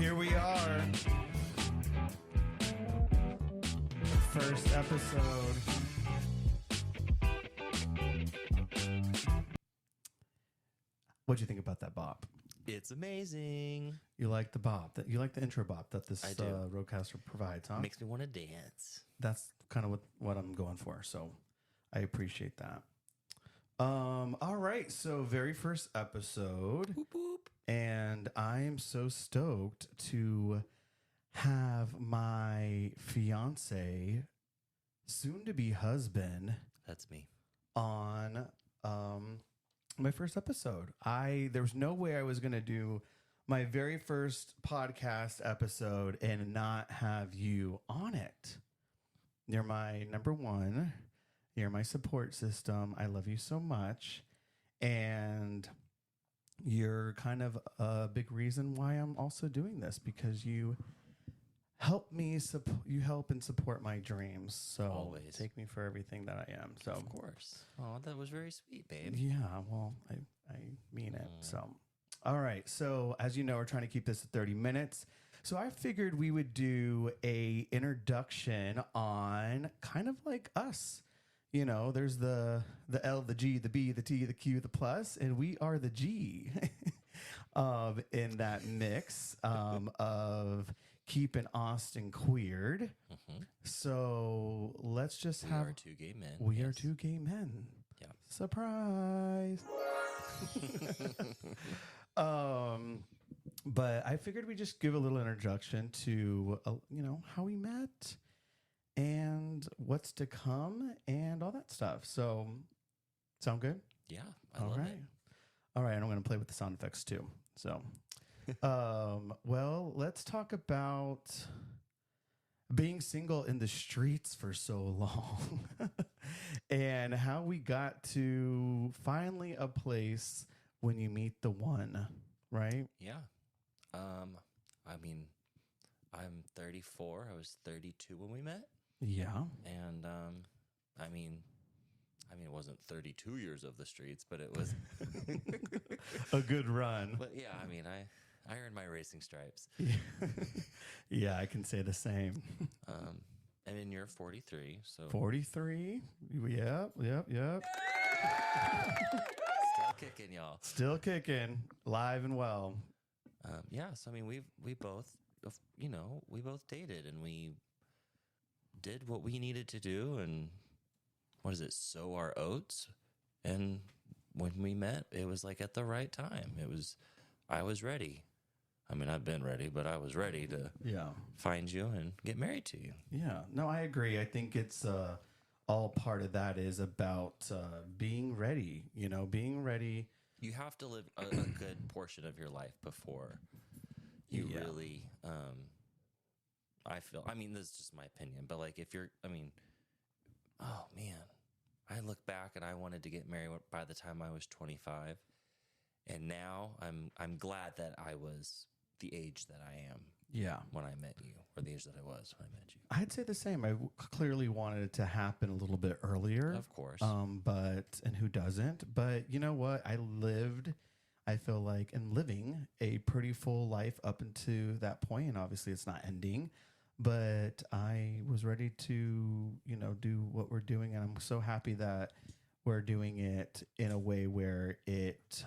here we are. First episode. What'd you think about that bop? It's amazing. You like the bop? You like the intro bop that this I do. Rodecaster provides, huh? It makes me want to dance. That's kind of what I'm going for. So I appreciate that. All right. So very first episode. Boop, boop. And I am so stoked to have my fiance, soon to be husband, That's me. on my first episode. There was no way I was going to do my very first podcast episode and not have you on it. You're my number one. You're my support system. I love you so much. And you're kind of a big reason why I'm also doing this, because you help me, you help and support my dreams. So Always. Take me for everything that I am. So Of course. Oh, that was very sweet, babe. yeah, well, I mean it. So, all right. So as you know, we're trying to keep this at 30 minutes. So I figured we would do a introduction on kind of like us. You know, there's the L, the G, the B, the T, the Q, the plus, and we are the G in that mix of keeping Austin queered. Mm-hmm. So let's just We have... are two gay men. We are yes. two gay men. Yeah. Surprise. But I figured we'd just give a little introduction to, how we met and what's to come and all that stuff. So, sound good? Yeah, I love it. All right, and I'm going to play with the sound effects too. So, well, let's talk about being single in the streets for so long and how we got to finally a place when you meet the one, right? Yeah. I mean, I'm 34. I was 32 when we met. Yeah. And, I mean, it wasn't 32 years of the streets, but it was A good run. But yeah, I mean, I earned my racing stripes. Yeah, I can say the same. And then you're 43, so 43. Yep. still kicking, y'all. Still kicking, live and well. Yeah, so I mean, we both, we both dated and we did what we needed to do, and sow our oats. And when we met, it was like at the right time. I was ready. I mean, I've been ready, but I was ready to find you and get married to you. Yeah, no, I agree. I think it's all part of that is about being ready, being ready. You have to live a good portion of your life before you really, I feel, I mean, this is just my opinion, but like if you're, oh man, I look back and I wanted to get married by the time I was 25. And now I'm glad that I was the age that I am. Yeah. When I met you, or the age that I was when I met you. I'd say the same. I clearly wanted it to happen a little bit earlier. Of course. And who doesn't? But you know what? I feel like, and living a pretty full life up into that point. And obviously it's not ending, but I was ready to, do what we're doing. And I'm so happy that we're doing it in a way where it,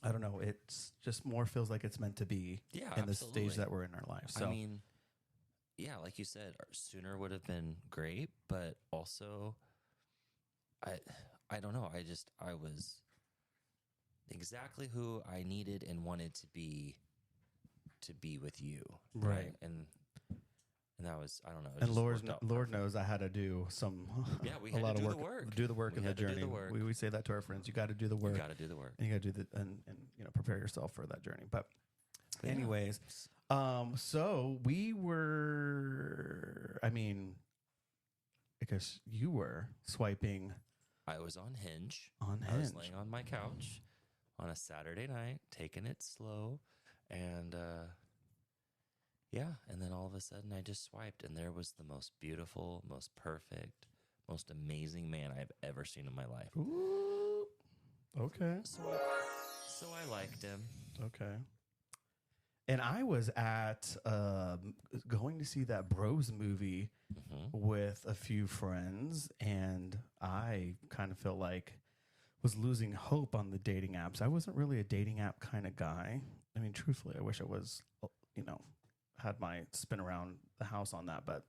I don't know, it's just more feels like it's meant to be in the stage that we're in our life. So, I mean, yeah, like you said, sooner would have been great, but also, I don't know. I was exactly who I needed and wanted to be with you. Right. And that was, I don't know. And Lord knows I had to do some, we had a lot to of do work, the work in the journey. We say that to our friends. You got to do the work. You got to do the work. And you got to do and prepare yourself for that journey. But anyways, so we were, because you were swiping. I was on Hinge. I was laying on my couch on a Saturday night, taking it slow. And, and then all of a sudden I just swiped, and there was the most beautiful, most perfect, most amazing man I've ever seen in my life. Ooh. Okay. So I liked him. Okay. And I was at going to see that Bros movie with a few friends, and I kind of felt like was losing hope on the dating apps. I wasn't really a dating app kind of guy. I mean, truthfully, I wish I was, had my spin around the house on that, but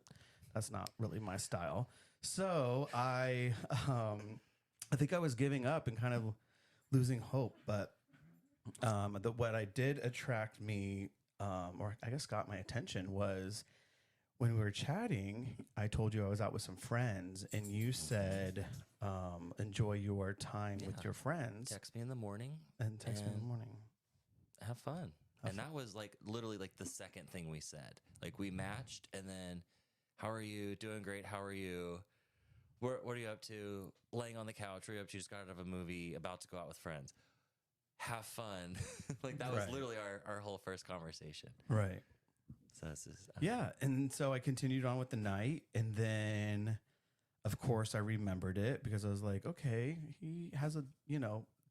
that's not really my style. So I think I was giving up and kind of losing hope. But what I did attract me, or I guess got my attention, was when we were chatting. I told you I was out with some friends, and you said, enjoy your time with your friends. Text me in the morning. And text me in the morning. Have fun. And that was like literally like the second thing we said. Like we matched, and then, how are you? Doing great. How are you? What are you up to? Laying on the couch. What are you up to? Just got out of a movie, about to go out with friends. Have fun. Like that was literally our whole first conversation. Right. So this is yeah. And so I continued on with the night, and then of course I remembered it because I was like, okay, he has a,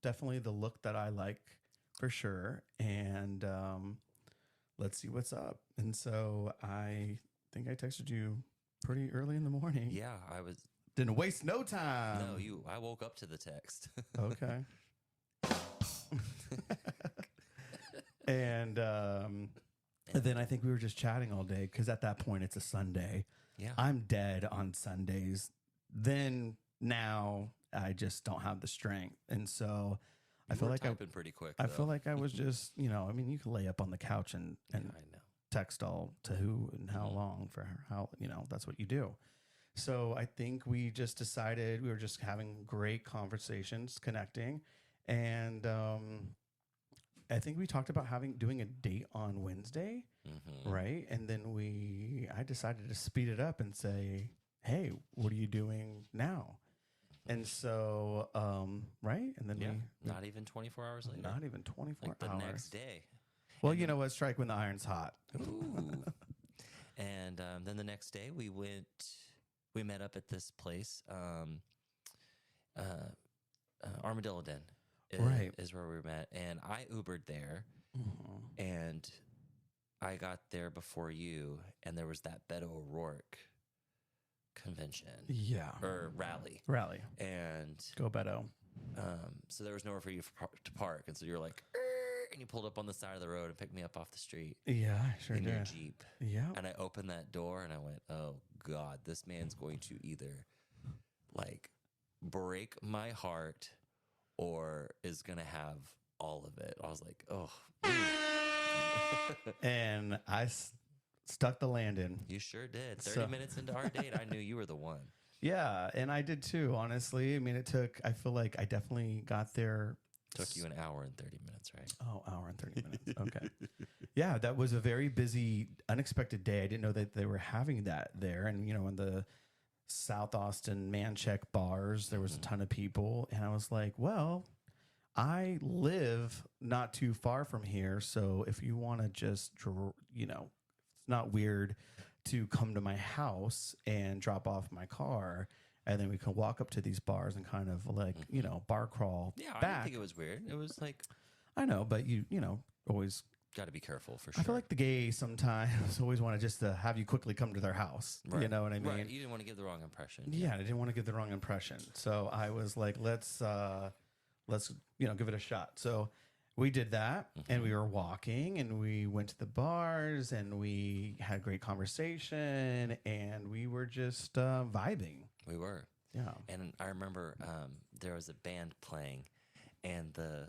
definitely the look that I like for sure. And let's see what's up. And so I think I texted you pretty early in the morning. Yeah, Didn't waste no time. No, I woke up to the text. Okay. And then I think we were just chatting all day because at that point it's a Sunday. Yeah. I'm dead on Sundays. Now I just don't have the strength. And so I feel like I've been pretty quick. I feel like I was just, you can lay up on the couch and I know. text all to who and how long for how, that's what you do. So I think we just decided we were just having great conversations, connecting. And I think we talked about doing a date on Wednesday, right? And then I decided to speed it up and say, hey, what are you doing now? And so, right? And then not even 24 hours later. Not even 24 like the hours. next day. Well, you know what? Strike when the iron's hot. Ooh. And then the next day we met up at this place, Armadillo Den. Is where we met. And I Ubered there, and I got there before you, and there was that Beto O'Rourke convention. Yeah. Or rally. And go Beto. So there was nowhere for you to park. And so you're like, and you pulled up on the side of the road and picked me up off the street. Yeah, I sure in did. your Jeep. Yeah. And I opened that door and I went, oh God, this man's going to either like break my heart or is going to have all of it. I was like, oh. And I stuck the landing. You sure did. 30 minutes into our date, I knew you were the one. Yeah, and I did too, honestly. I mean, I feel like I definitely got there. Took you an hour and 30 minutes, right? Oh, hour and 30 minutes. Okay. Yeah, that was a very busy, unexpected day. I didn't know that they were having that there. And, in the South Austin Man Check bars, there was a ton of people. And I was like, well, I live not too far from here. So if you want to just, it's not weird to come to my house and drop off my car. And then we can walk up to these bars and kind of like, bar crawl back. I didn't think it was weird. It was like... I know, but you always... Got to be careful for sure. I feel like the gays sometimes always want to just have you quickly come to their house. Right. You know what I mean? Right. You didn't want to give the wrong impression. Yeah, I didn't want to give the wrong impression. So I was like, let's give it a shot. So we did that, and we were walking, and we went to the bars, and we had great conversation, and we were just vibing. We were. Yeah. And I remember there was a band playing, and the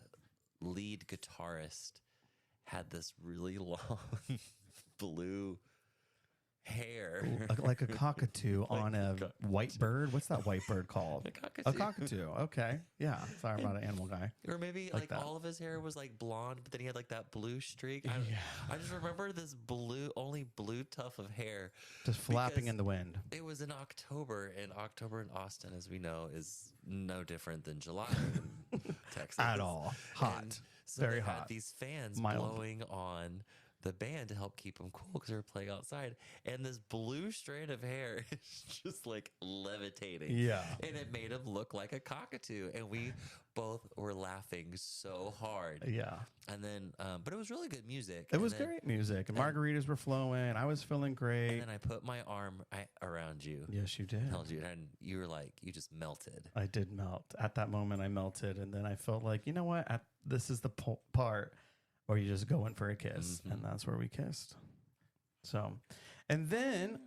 lead guitarist had this really long blue hair. Like a cockatoo on a white bird. What's that white bird called? A cockatoo. Okay. Yeah. Sorry, I'm not an animal guy. Or maybe like that. all of his hair was like blonde, but then he had like that blue streak. I just remember this only blue tuft of hair. Just flapping in the wind. It was in October, and October in Austin, as we know, is no different than July in Texas. At all. Hot. And so very they hot. had these fans Mild. blowing on the band to help keep them cool because they were playing outside. And this blue strand of hair is just like levitating. Yeah. And it made him look like a cockatoo. And we both were laughing so hard. Yeah. And then, but it was really good music. It was great music. And margaritas were flowing. I was feeling great. And then I put my arm around you. Yes, you did. Held you, and you were like, you just melted. I did melt. At that moment, I melted. And then I felt like, you know what? This is the part where you just go in for a kiss. Mm-hmm. And that's where we kissed. So, and then,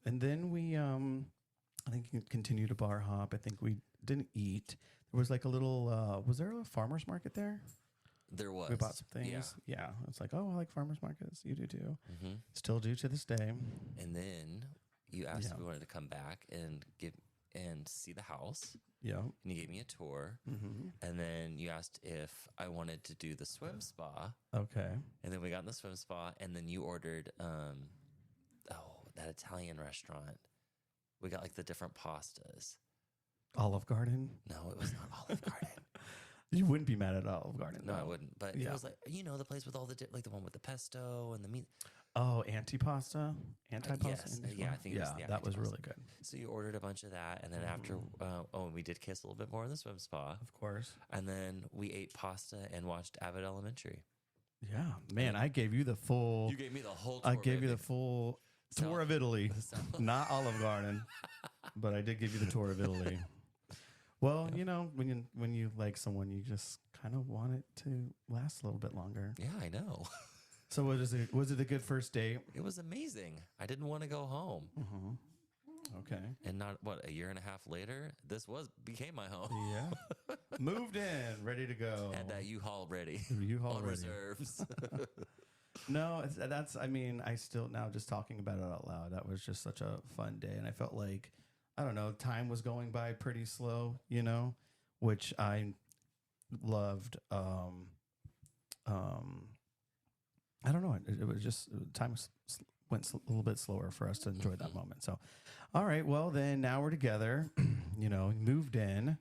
And then we, I think we continued to bar hop. I think we didn't eat. There was like a little, was there a farmer's market there? There was. We bought some things. Yeah. It's like, oh, I like farmer's markets. You do too. Mm-hmm. Still do to this day. And then you asked if we wanted to come back and see the house. Yeah. And you gave me a tour. Mm-hmm. And then you asked if I wanted to do the swim spa. Okay. And then we got in the swim spa. And then you ordered, that Italian restaurant. We got like the different pastas. Olive Garden? No, it was not Olive Garden. You wouldn't be mad at Olive Garden. No, though. I wouldn't. But it was like, the place with all the, like the one with the pesto and the meat. Oh, antipasta? Antipasta? Yes. Yeah, I think it was the that was antipasta. really good. So you ordered a bunch of that. And then after, and we did kiss a little bit more in the swim spa. Of course. And then we ate pasta and watched Abbott Elementary. Yeah. Man, I gave you the full... You gave me the whole tour. I gave you the full tour of Italy. Not Olive Garden, but I did give you the tour of Italy. Well, when you like someone, you just kind of want it to last a little bit longer. Yeah, I know. So was it a good first date? It was amazing. I didn't want to go home. Mm-hmm. Okay. And not, a year and a half later, became my home. Yeah. Moved in, ready to go. Had that U-Haul ready. U-Haul on ready. reserves. No, I still now just talking about it out loud. That was just such a fun day. And I felt like, I don't know, time was going by pretty slow, which I loved. I don't know. It was just time went a little bit slower for us to enjoy that moment. So, all right. Well, then now we're together, moved in.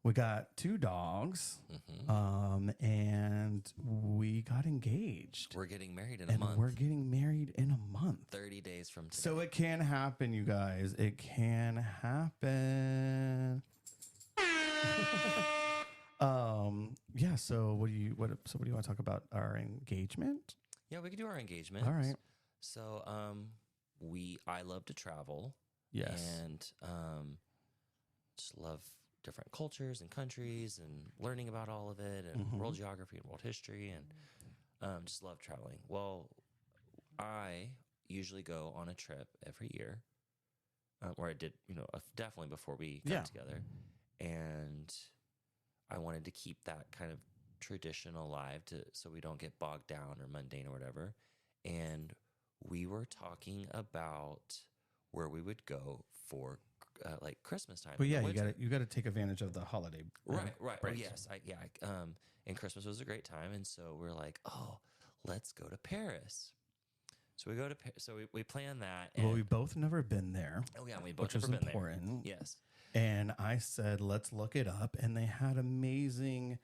We got 2 dogs, and we got engaged. We're getting married in a month. We're getting married in a month. 30 days from today. So it can happen, you guys. It can happen. Yeah. So what do you want to talk about? Our engagement? Yeah, we could do our engagement. All right. So, I love to travel. Yes. And just love different cultures and countries and learning about all of it and world geography and world history and just love traveling. Well, I usually go on a trip every year, or I did, definitely before we got together. And I wanted to keep that kind of tradition alive so we don't get bogged down or mundane or whatever. And we were talking about where we would go for like Christmas time. But yeah, you got to take advantage of the holiday. Right. breaks. Yes. And Christmas was a great time. And so we're like, oh, let's go to Paris. So we go to so we plan that. And Well, we both never been there. Oh yeah, we both which never is been important. there. Yes. And I said, let's look it up. And they had amazing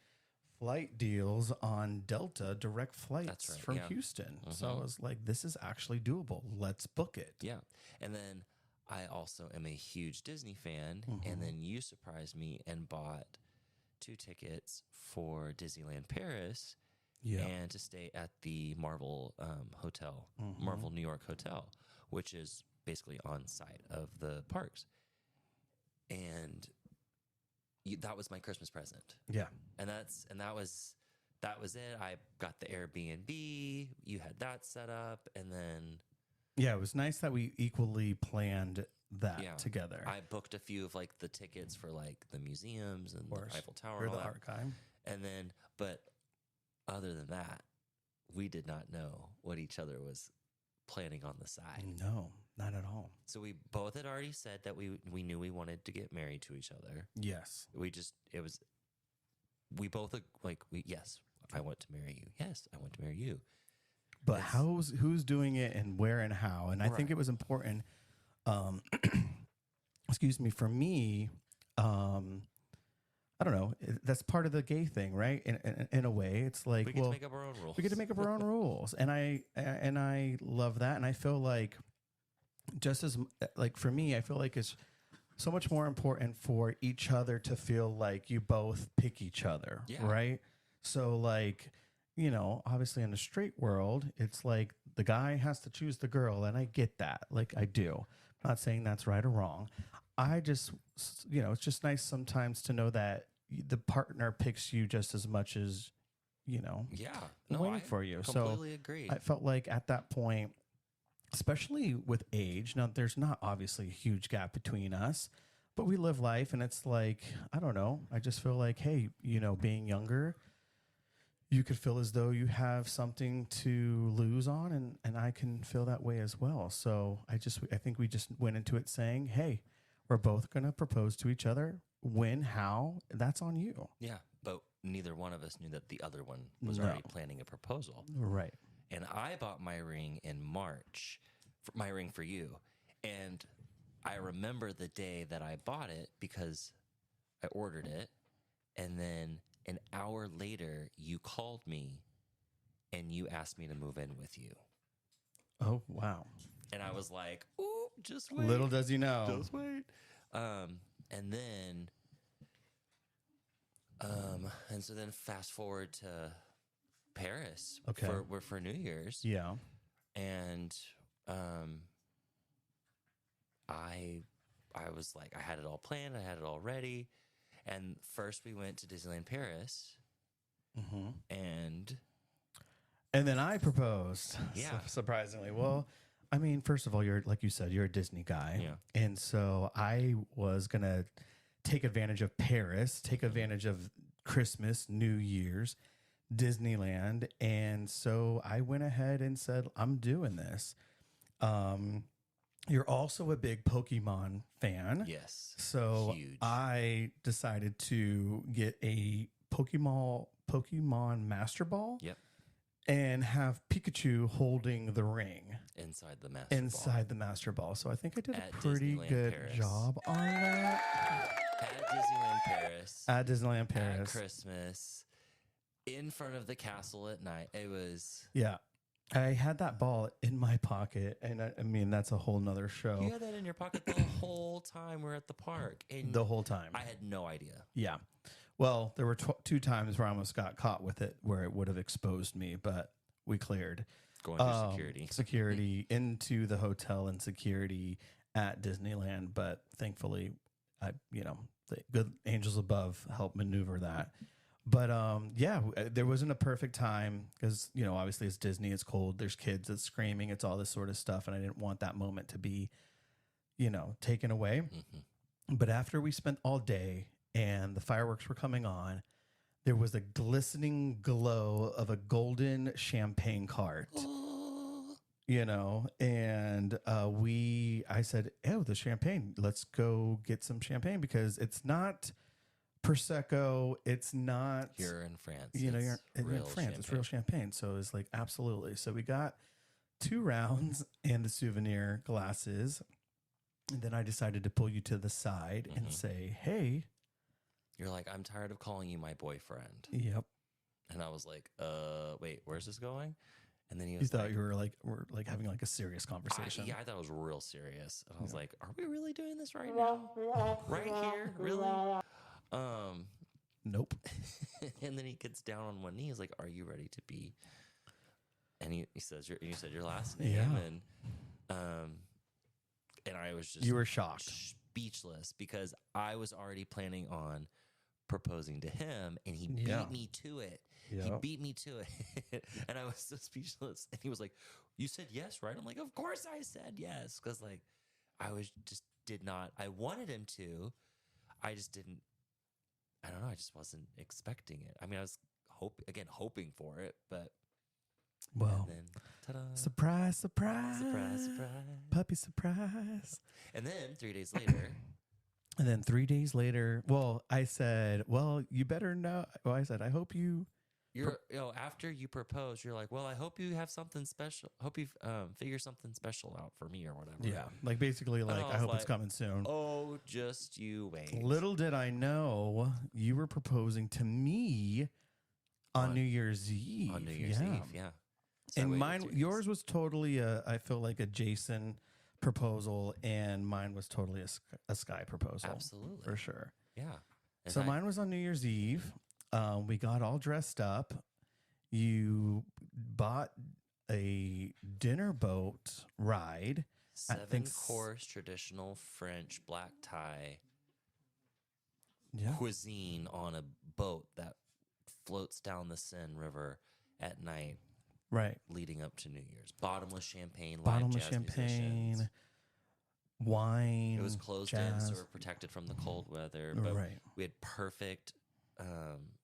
flight deals on Delta direct flights from Houston. So I was like, this is actually doable. Let's book it. Yeah. And then I also am a huge Disney fan. And then you surprised me and bought 2 tickets for Disneyland Paris and to stay at the Marvel Hotel, Marvel New York Hotel, which is basically on site of the parks. And that was my Christmas present. Yeah. And that was it. I got the Airbnb. You had that set up, and then yeah, it was nice that we equally planned that together. I booked a few of like the tickets for like the museums and the Eiffel Tower or and all the that. archive. And then, but other than that, we did not know what each other was planning on the side. No, not at all. So we both had already said that we knew we wanted to get married to each other. Yes. Yes, I want to marry you. Yes, I want to marry you. But who's doing it and where and how? And I think it was important. Excuse me, for me, I don't know. That's part of the gay thing, right? In a way, it's like, We get well, to make up our own rules. we get to make up our own rules, and I love that, and I feel like just as like for me, I feel like it's so much more important for each other to feel like you both pick each other, Yeah. right? So like, obviously in the straight world, it's like the guy has to choose the girl, and I get that. Like I do. I'm not saying that's right or wrong. I just, it's just nice sometimes to know that the partner picks you just as much as, Yeah. No, waiting I for you. completely So agree. I felt like at that point, especially with age, now there's not obviously a huge gap between us, but we live life, and it's like, I don't know. I just feel like, hey, being younger, you could feel as though you have something to lose on, and I can feel that way as well. So I think we just went into it saying, hey, we're both going to propose to each other. When, how, that's on you. Yeah. But neither one of us knew that the other one was No. already planning a proposal. Right. And I bought my ring in March, my ring for you. And I remember the day that I bought it because I ordered it. And then an hour later, you called me and you asked me to move in with you. Oh, wow. And I was like, ooh, just wait. Little does you know. Just wait. And then, and so then fast forward to Paris for New Year's. Yeah. And I was like, I had it all planned, I had it all ready. And first we went to Disneyland Paris. Mm-hmm. And then I proposed. Yeah. Surprisingly. Well, I mean, first of all, like you said, you're a Disney guy. Yeah. And so I was going to take advantage of Paris, take advantage of Christmas, New Year's, Disneyland. And so I went ahead and said, I'm doing this. You're also a big Pokemon fan. Yes. So huge. I decided to get a Pokemon Master Ball. Yep. And have Pikachu holding the ring inside the Master Ball. So I think I did at a pretty Disneyland good Paris. job on that. At Disneyland Paris. At Christmas. In front of the castle at night. It was... Yeah. I had that ball in my pocket. And I mean, that's a whole nother show. You had that in your pocket the whole time we were at the park. And the whole time. I had no idea. Yeah. Well, there were two times where I almost got caught with it, where it would have exposed me, but we cleared. Going through security. Security into the hotel and security at Disneyland. But thankfully, the good angels above helped maneuver that. But yeah, there wasn't a perfect time because, obviously it's Disney, it's cold, there's kids, it's screaming, it's all this sort of stuff. And I didn't want that moment to be, taken away. Mm-hmm. But after we spent all day and the fireworks were coming on, there was a glistening glow of a golden champagne cart, and I said, oh, the champagne, let's go get some champagne because it's not Prosecco. It's not, you're in France. You're in France. Champagne. It's real champagne. So it's like, absolutely. So we got 2 rounds and the souvenir glasses. And then I decided to pull you to the side and say, hey, you're like, I'm tired of calling you my boyfriend. Yep. And I was like, wait, where's this going? And then he was you thought you were we're having like a serious conversation. I thought it was real serious. And I was like, are we really doing this right now? Right here? Really? Nope. And then he gets down on one knee. He's like, are you ready to be? And he says, you said your last name. Yeah. And I was just... You were shocked. Speechless because I was already planning on proposing to him and he beat me to it. Yep. He beat me to it. And I was so speechless. And he was like, you said yes, right? I'm like, of course I said yes. Because I wanted him to. I just didn't, I don't know. I just wasn't expecting it. I mean, I was hoping for it, but. Well, and then, ta-da. Surprise, surprise. Surprise, surprise. Puppy surprise. And then 3 days later. And then 3 days later, well, I said, well, you better know. Well, I said, I hope you after you propose, you're like, well, I hope you have something special. Hope you figure something special out for me or whatever. Yeah. Like basically like, I hope it's coming soon. Oh, just you wait. Little did I know you were proposing to me on New Year's Eve. On New Year's Eve, yeah. So and yours was totally I feel like a Jason proposal, and mine was totally a Sky proposal. Absolutely. For sure. Yeah. And so mine was on New Year's Eve. We got all dressed up. You bought a dinner boat ride. 7-course traditional French black tie cuisine on a boat that floats down the Seine River at night. Right. Leading up to New Year's. Bottomless champagne, Bottomless champagne, wine. It was closed in, so we're protected from the cold weather. But we had perfect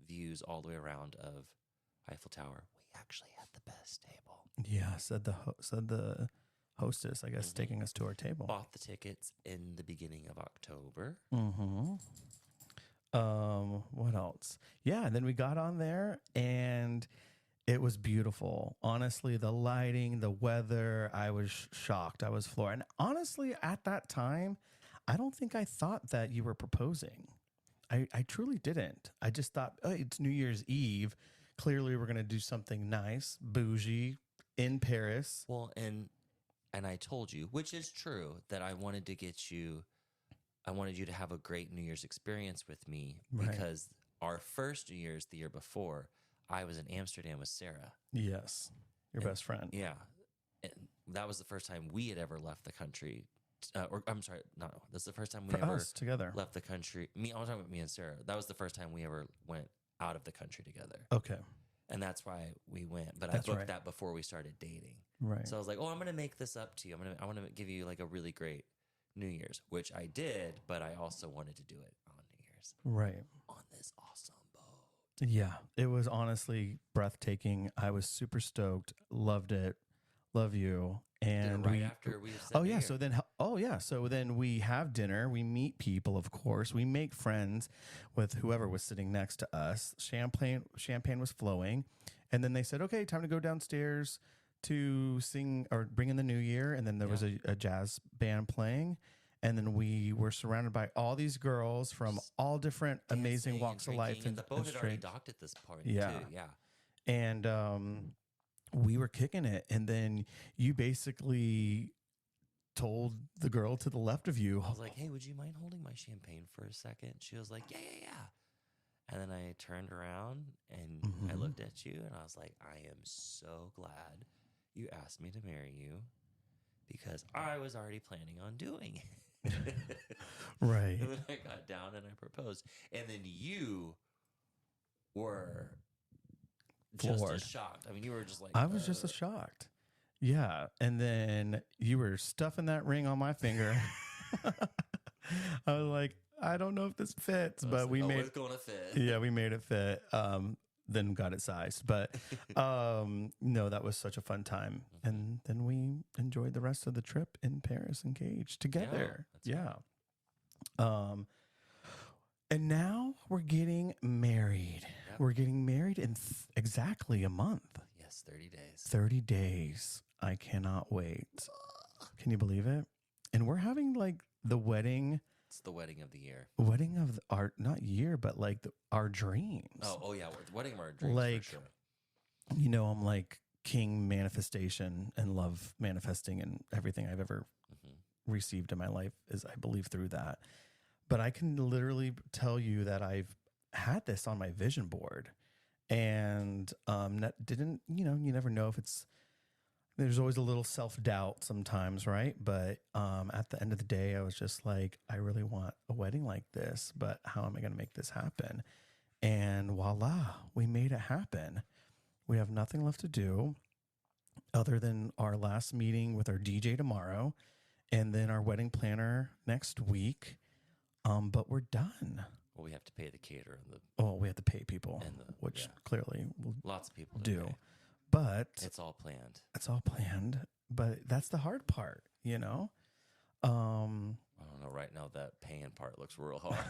views all the way around of Eiffel Tower. We actually had the best table. Yeah, said the hostess, I guess, taking us to our table. Bought the tickets in the beginning of October. Mm-hmm. What else? Yeah, and then we got on there, and it was beautiful. Honestly, the lighting, the weather, I was shocked. I was floored. And honestly, at that time, I don't think I thought that you were proposing. I truly didn't. I just thought, oh, it's New Year's Eve. Clearly, we're going to do something nice, bougie, in Paris. Well, and I told you, which is true, that I wanted you to have a great New Year's experience with me because our first New Year's the year before, I was in Amsterdam with Sarah. Yes. Your best friend. Yeah. And that was the first time we had ever left the country. That's the first time we ever together left the country. I'm talking about me and Sarah. That was the first time we ever went out of the country together. Okay. And that's why we went. But I booked that before we started dating. Right. So I was like, I'm going to make this up to you. I want to give you like a really great New Year's, which I did, but I also wanted to do it on New Year's. Right. On this awesome boat. Yeah. It was honestly breathtaking. I was super stoked. Loved it. Love you. And after we So then we have dinner. We meet people, of course. We make friends with whoever was sitting next to us. Champagne was flowing. And then they said, okay, time to go downstairs to sing or bring in the new year. And then there was a jazz band playing. And then we were surrounded by all these girls from all different amazing walks of life. And the boat had already docked at this point, too. Yeah. And we were kicking it. And then you basically told the girl to the left of you. I was like, hey, would you mind holding my champagne for a second? She was like, yeah. And then I turned around and I looked at you and I was like, I am so glad you asked me to marry you because I was already planning on doing it. Right. And then I got down and I proposed. And then you were just as shocked. I mean, you were just like... I was just as shocked. Yeah. And then you were stuffing that ring on my finger. I was like, I don't know if this fits, but we made it's going to fit. Yeah, we made it fit. Then got it sized. But no, that was such a fun time. And then we enjoyed the rest of the trip in Paris engaged together. Yeah. Right. And now we're getting married. Yep. We're getting married in exactly a month. Yes, 30 days. 30 days. I cannot wait. Can you believe it? And we're having like the wedding. It's the wedding of the year. Wedding of our, not year, but like our dreams. Oh yeah. Wedding of our dreams. Like, for sure. You know, I'm like king manifestation and love manifesting, and everything I've ever received in my life is, I believe, through that. But I can literally tell you that I've had this on my vision board, and you never know if it's, there's always a little self-doubt sometimes, right? But at the end of the day, I was just like, I really want a wedding like this, but how am I going to make this happen? And voila, we made it happen. We have nothing left to do other than our last meeting with our DJ tomorrow, and then our wedding planner next week. But we're done. Well, we have to pay the caterer. We have to pay people, which clearly lots of people do. Pay. But it's all planned. It's all planned. But that's the hard part, you know? I don't know. Right now, that paying part looks real hard.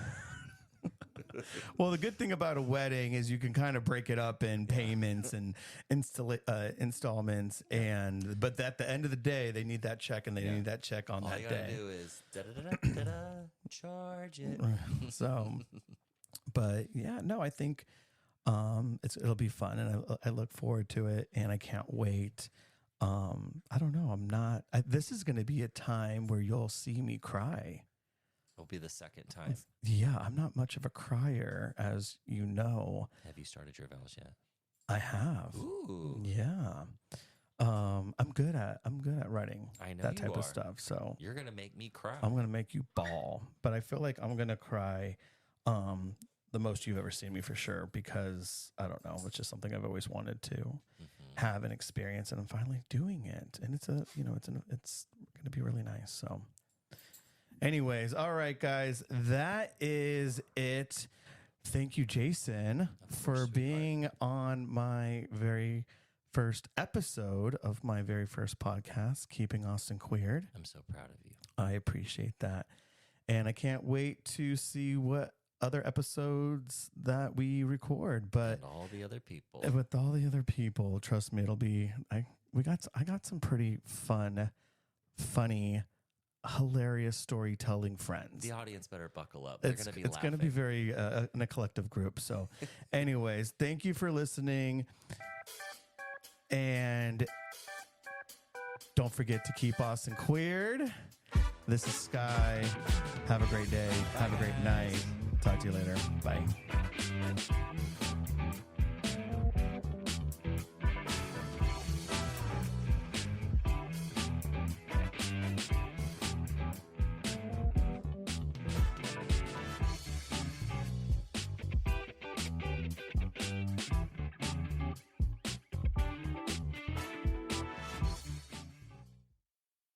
Well, the good thing about a wedding is you can kind of break it up in payments and installments, but at the end of the day, they need that check, and they need that check on All that you gotta day. do is da-da-da-da-da-da, charge it. So, but yeah, no, I think it'll be fun, and I look forward to it, and I can't wait. I don't know. This is going to be a time where you'll see me cry. It'll be the second time. Yeah, I'm not much of a crier, as you know. Have you started your vows yet? I have. Ooh. Yeah. I'm good at writing that type of stuff. So you're gonna make me cry. I'm gonna make you bawl. But I feel like I'm gonna cry the most you've ever seen me, for sure, because I don't know, it's just something I've always wanted to have an experience, and I'm finally doing it. And it's gonna be really nice. So anyways, all right, guys, that is it. Thank you, Jason, for being on my very first episode of my very first podcast, Keeping Austin Queered. I'm so proud of you. I appreciate that. And I can't wait to see what other episodes that we record. But and all the other people. With all the other people, trust me, it'll be I got some pretty funny, hilarious storytelling friends. The audience better buckle up. It's going to be very in a collective group. So anyways, thank you for listening. And don't forget to keep Austin queered. This is Sky. Have a great day. Have a great night. Talk to you later. Bye.